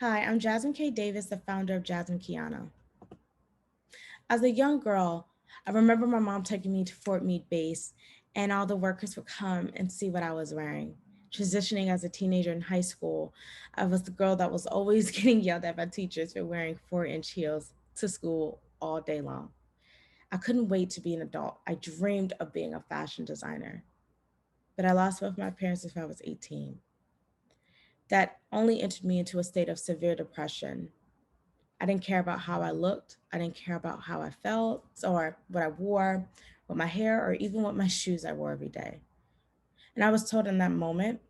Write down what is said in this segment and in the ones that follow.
Hi, I'm Jasmine K. Davis, the founder of Jazmine Kionna. As a young girl, I remember my mom taking me to Fort Meade Base, and all the workers would come and see what I was wearing. Transitioning as a teenager in high school, I was the girl that was always getting yelled at by teachers for wearing 4-inch heels to school all day long. I couldn't wait to be an adult. I dreamed of being a fashion designer, but I lost both my parents before I was 18. That only entered me into a state of severe depression. I didn't care about how I looked. I didn't care about how I felt or what I wore, with my hair, or even what my shoes I wore every day. And I was told in that moment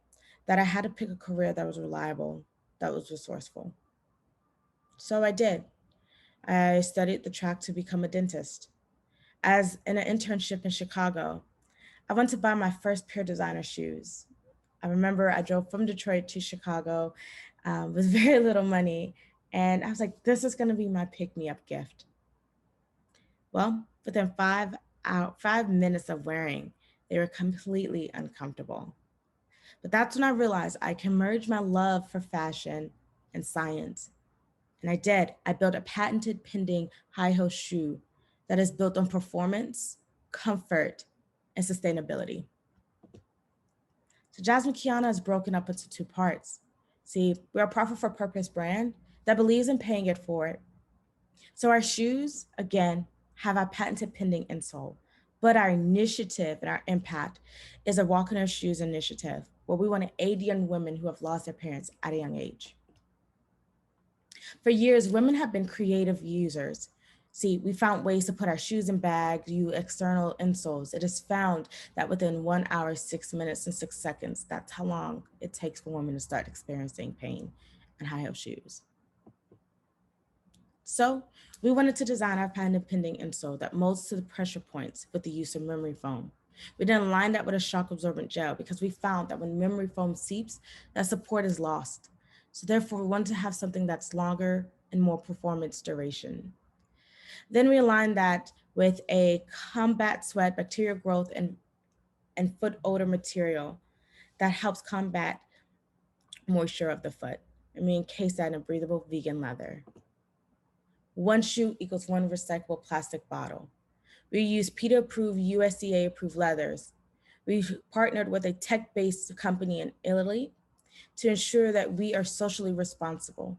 that I had to pick a career that was reliable, that was resourceful. So I did. I studied the track to become a dentist. As in an internship in Chicago, I went to buy my first pair of designer shoes. I remember I drove from Detroit to Chicago with very little money. And I was like, this is going to be my pick me up gift. Well, within 5 minutes of wearing, they were completely uncomfortable. But that's when I realized I can merge my love for fashion and science. And I did. I built a patented pending high heel shoe that is built on performance, comfort, and sustainability. So Jasmine Kiana is broken up into two parts. See, we're a profit for purpose brand that believes in paying it forward. So our shoes, again, have our patented pending insole. But our initiative and our impact is a Walk in Our Shoes initiative where we want to aid young women who have lost their parents at a young age. For years, women have been creative users. See, we found ways to put our shoes in bags, use external insoles. It is found that within 1 hour, 6 minutes, and 6 seconds, that's how long it takes for women to start experiencing pain in high heel shoes. So we wanted to design our patent pending insole that molds to the pressure points with the use of memory foam. We then aligned that with a shock absorbent gel because we found that when memory foam seeps, that support is lost. So therefore, we wanted to have something that's longer and more performance duration. Then we aligned that with a combat sweat bacterial growth and foot odor material that helps combat moisture of the foot. And we encased that in a breathable vegan leather. One shoe equals one recyclable plastic bottle. We use PETA approved, USDA approved leathers. We've partnered with a tech based company in Italy to ensure that we are socially responsible.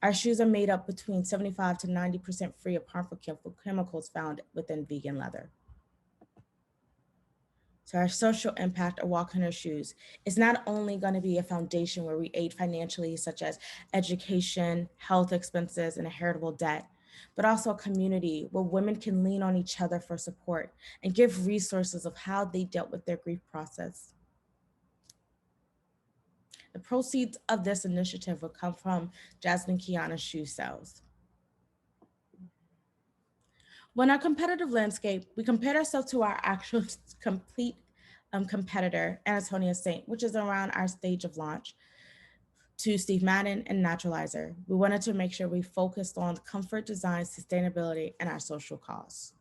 Our shoes are made up between 75 to 90% free of harmful chemicals found within vegan leather. So our social impact of Walk in Our Shoes is not only going to be a foundation where we aid financially, such as education, health expenses, and heritable debt, but also a community where women can lean on each other for support and give resources of how they dealt with their grief process. The proceeds of this initiative will come from Jasmine Kiana's shoe sales. When our competitive landscape, we compared ourselves to our actual complete competitor, Anatonia Saint, which is around our stage of launch, to Steve Madden and Naturalizer. We wanted to make sure we focused on comfort, design, sustainability, and our social cause.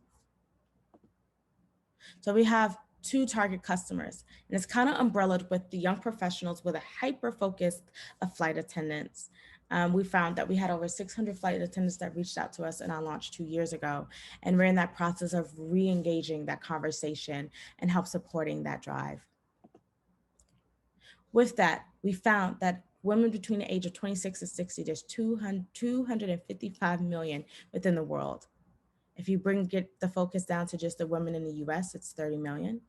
So we have two target customers, and it's kind of umbrellaed with the young professionals with a hyper focus of flight attendants. We found that we had over 600 flight attendants that reached out to us in our launch 2 years ago, and we're in that process of re-engaging that conversation and help supporting that drive. With that, we found that women between the age of 26 and 60, there's 255 million within the world. If you get the focus down to just the women in the US, it's 30 million.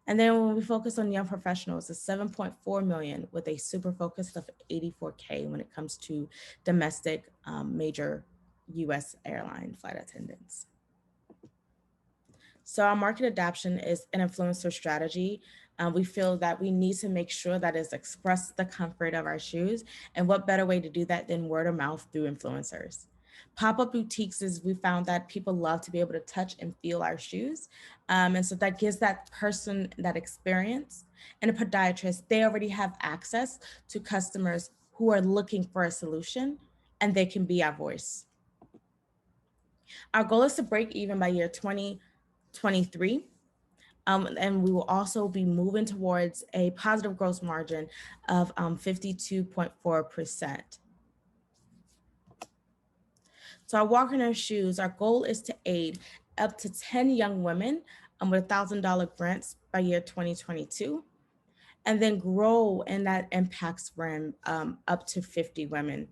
And then when we focus on young professionals, it's 7.4 million with a super focus of 84K when it comes to domestic major US airline flight attendants. So our market adoption is an influencer strategy. We feel that we need to make sure that it's express the comfort of our shoes. And what better way to do that than word of mouth through influencers? Pop-up boutiques is we found that people love to be able to touch and feel our shoes. And so that gives that person that experience. And a podiatrist, they already have access to customers who are looking for a solution and they can be our voice. Our goal is to break even by year 2023. And we will also be moving towards a positive gross margin of 52.4%. So our Walk in Her Shoes, our goal is to aid up to 10 young women with $1,000 grants by year 2022, and then grow in that impacts realm up to 50 women,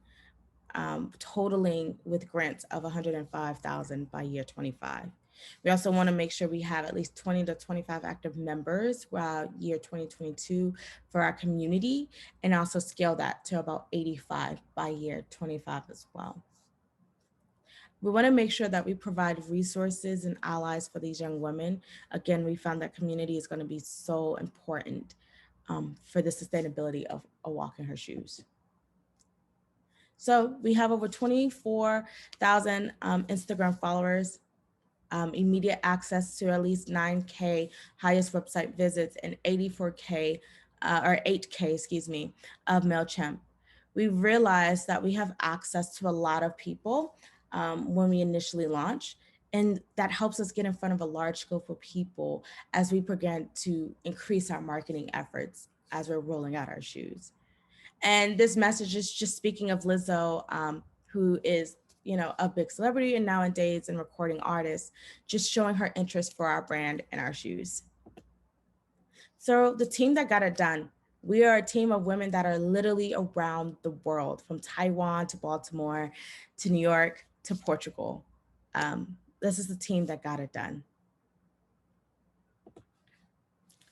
totaling with grants of 105,000 by year 25. We also want to make sure we have at least 20 to 25 active members year 2022 for our community, and also scale that to about 85 by year 25 as well. We want to make sure that we provide resources and allies for these young women. Again, we found that community is going to be so important for the sustainability of a Walk in Her Shoes. So we have over 24,000 Instagram followers, immediate access to at least 9K highest website visits, and 84K or 8K, excuse me, of MailChimp. We realized that we have access to a lot of people when we initially launch, and that helps us get in front of a large scope of people as we begin to increase our marketing efforts as we're rolling out our shoes. And this message is just speaking of Lizzo, who is, a big celebrity and nowadays and recording artist, just showing her interest for our brand and our shoes. So the team that got it done, we are a team of women that are literally around the world, from Taiwan to Baltimore to New York to Portugal. This is the team that got it done.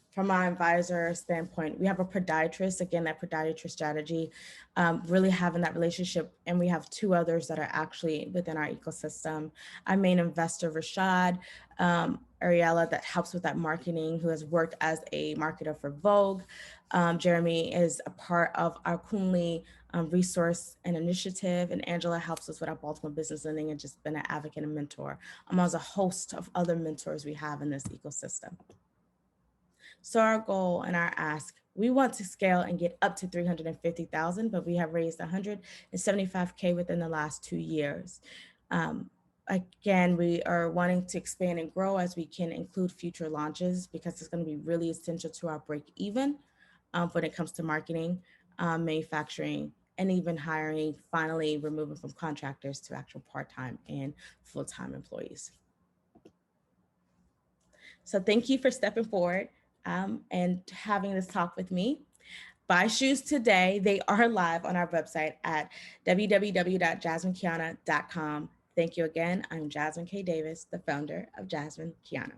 From our advisor standpoint, we have a podiatrist, again, that podiatrist strategy, really having that relationship. And we have two others that are actually within our ecosystem. Our main investor, Rashad Ariella, that helps with that marketing, who has worked as a marketer for Vogue. Jeremy is a part of our Kunli resource and initiative, and Angela helps us with our Baltimore business lending and just been an advocate and mentor, as a host of other mentors we have in this ecosystem. So our goal and our ask, we want to scale and get up to 350,000, but we have raised 175K within the last 2 years. Again, we are wanting to expand and grow as we can include future launches, because it's going to be really essential to our break even when it comes to marketing, manufacturing, and even hiring, finally removing from contractors to actual part-time and full-time employees. So thank you for stepping forward and having this talk with me. Buy shoes today. They are live on our website at www.jazminekionna.com. Thank you again. I'm Jazmine K. Davis, the founder of Jazmine Kionna.